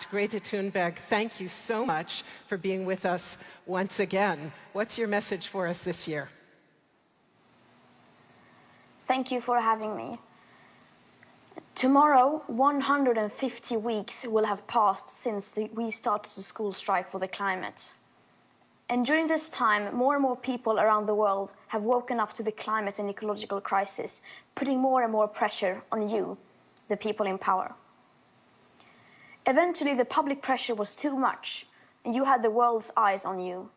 Greta Thurnberg, thank you so much for being with us once again. What's your message for us this year? Thank you for having me. Tomorrow, 150 weeks will have passed since we started the school strike for the climate. And during this time, more and more people around the world have woken up to the climate and ecological crisis, putting more and more pressure on you, the people in power. Eventually, the public pressure was too much, and you had the world's eyes on you.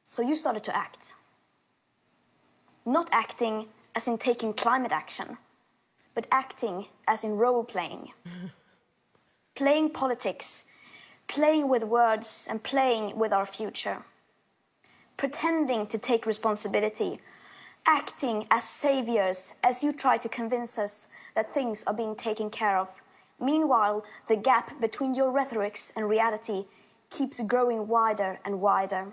So you started to act. Not acting as in taking climate action, but acting as in role-playing. Playing politics, playing with words, and playing with our future. Pretending to take responsibility, acting as saviors as you try to convince us that things are being taken care of. Meanwhile, the gap between your rhetorics and reality keeps growing wider and wider.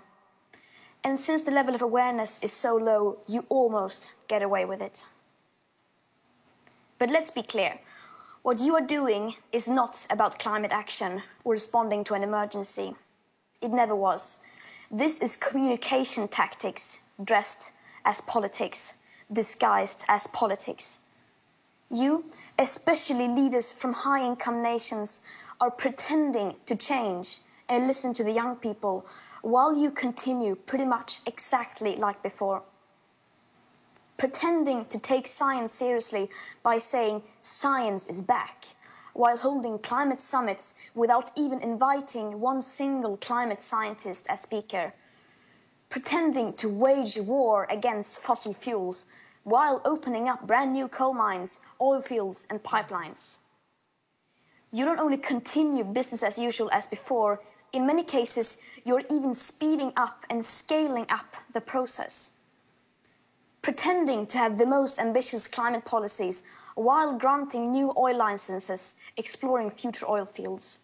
And since the level of awareness is so low, you almost get away with it. But let's be clear. What you are doing is not about climate action or responding to an emergency. It never was. This is communication tactics dressed as politics, disguised as politics. You, especially leaders from high-income nations, are pretending to change and listen to the young people while you continue pretty much exactly like before. Pretending to take science seriously by saying science is back, while holding climate summits without even inviting one single climate scientist as speaker. Pretending to wage war against fossil fuels, while opening up brand new coal mines, oil fields and pipelines. You don't only continue business as usual as before, in many cases you're even speeding up and scaling up the process. Pretending to have the most ambitious climate policies while granting new oil licenses, exploring future oil fields.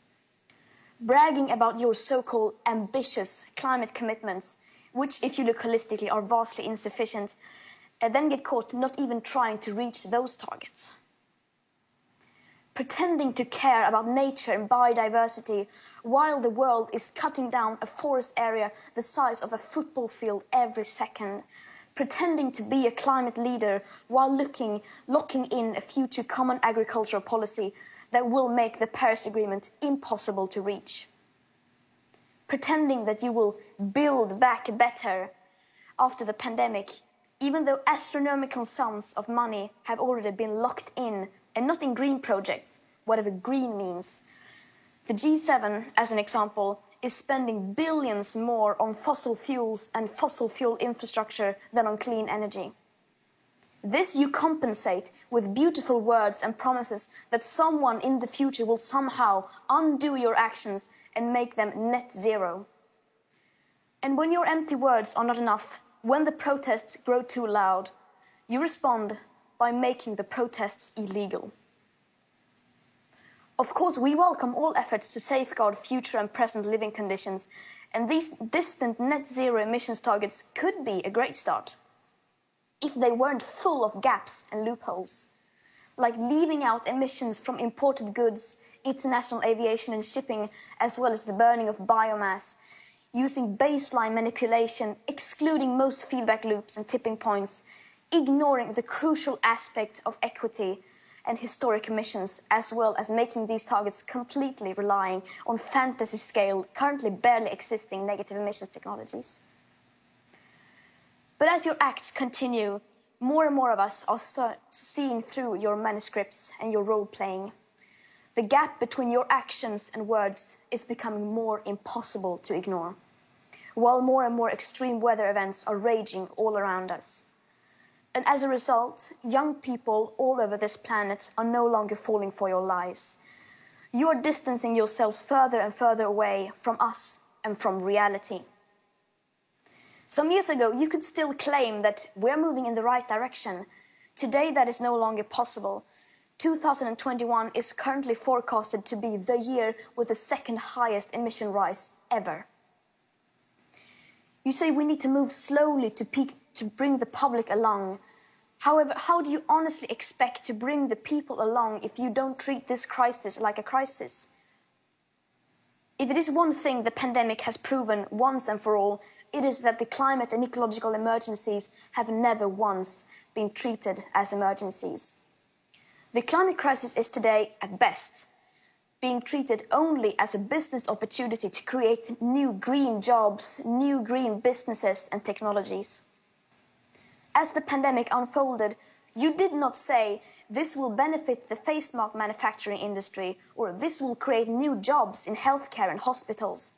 Bragging about your so-called ambitious climate commitments, which if you look holistically are vastly insufficient, and then get caught not even trying to reach those targets. Pretending to care about nature and biodiversity while the world is cutting down a forest area the size of a football field every second. Pretending to be a climate leader while locking in a future common agricultural policy that will make the Paris Agreement impossible to reach. Pretending that you will build back better after the pandemic, even though astronomical sums of money have already been locked in, and not in green projects, whatever green means. The G7, as an example, is spending billions more on fossil fuels and fossil fuel infrastructure than on clean energy. This you compensate with beautiful words and promises that someone in the future will somehow undo your actions and make them net zero. And when your empty words are not enough, when the protests grow too loud, you respond by making the protests illegal. Of course, we welcome all efforts to safeguard future and present living conditions, and these distant net zero emissions targets could be a great start if they weren't full of gaps and loopholes, like leaving out emissions from imported goods, international aviation and shipping, as well as the burning of biomass, using baseline manipulation, excluding most feedback loops and tipping points, ignoring the crucial aspect of equity and historic emissions, as well as making these targets completely relying on fantasy-scale, currently barely existing negative emissions technologies. But as your acts continue, more and more of us are seeing through your manuscripts and your role-playing. The gap between your actions and words is becoming more impossible to ignore, while more and more extreme weather events are raging all around us. And as a result, young people all over this planet are no longer falling for your lies. You are distancing yourself further and further away from us and from reality. Some years ago, you could still claim that we're moving in the right direction. Today, that is no longer possible. 2021 is currently forecasted to be the year with the second highest emission rise ever. You say we need to move slowly to bring the public along. However, how do you honestly expect to bring the people along if you don't treat this crisis like a crisis? If it is one thing the pandemic has proven once and for all, it is that the climate and ecological emergencies have never once been treated as emergencies. The climate crisis is today, at best, being treated only as a business opportunity to create new green jobs, new green businesses and technologies. As the pandemic unfolded, you did not say, this will benefit the face mask manufacturing industry, or this will create new jobs in healthcare and hospitals.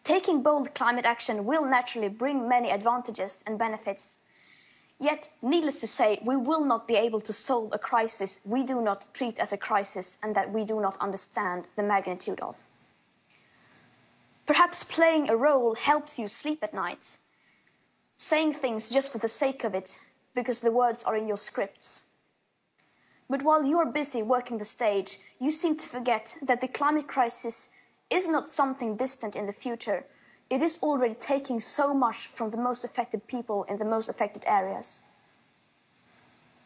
Taking bold climate action will naturally bring many advantages and benefits. Yet, needless to say, we will not be able to solve a crisis we do not treat as a crisis and that we do not understand the magnitude of. Perhaps playing a role helps you sleep at night, saying things just for the sake of it, because the words are in your scripts. But while you're busy working the stage, you seem to forget that the climate crisis is not something distant in the future. It is already taking so much from the most affected people in the most affected areas.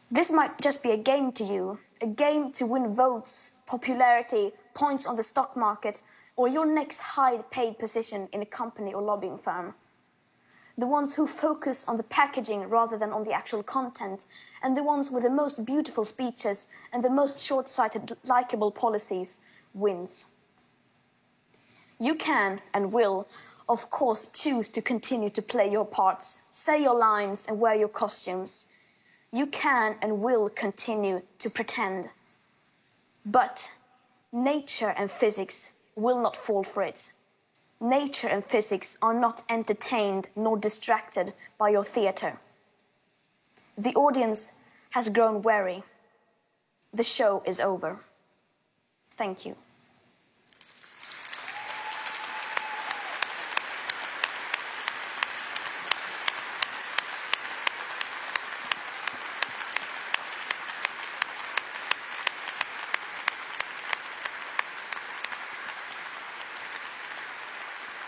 This might just be a game to you, a game to win votes, popularity, points on the stock market, or your next high-paid position in a company or lobbying firm. The ones who focus on the packaging rather than on the actual content, and the ones with the most beautiful speeches and the most short-sighted, likable policies wins. You can and will, of course, choose to continue to play your parts, say your lines and wear your costumes. You can and will continue to pretend. But nature and physics will not fall for it. Nature and physics are not entertained nor distracted by your theater. The audience has grown weary. The show is over. Thank you.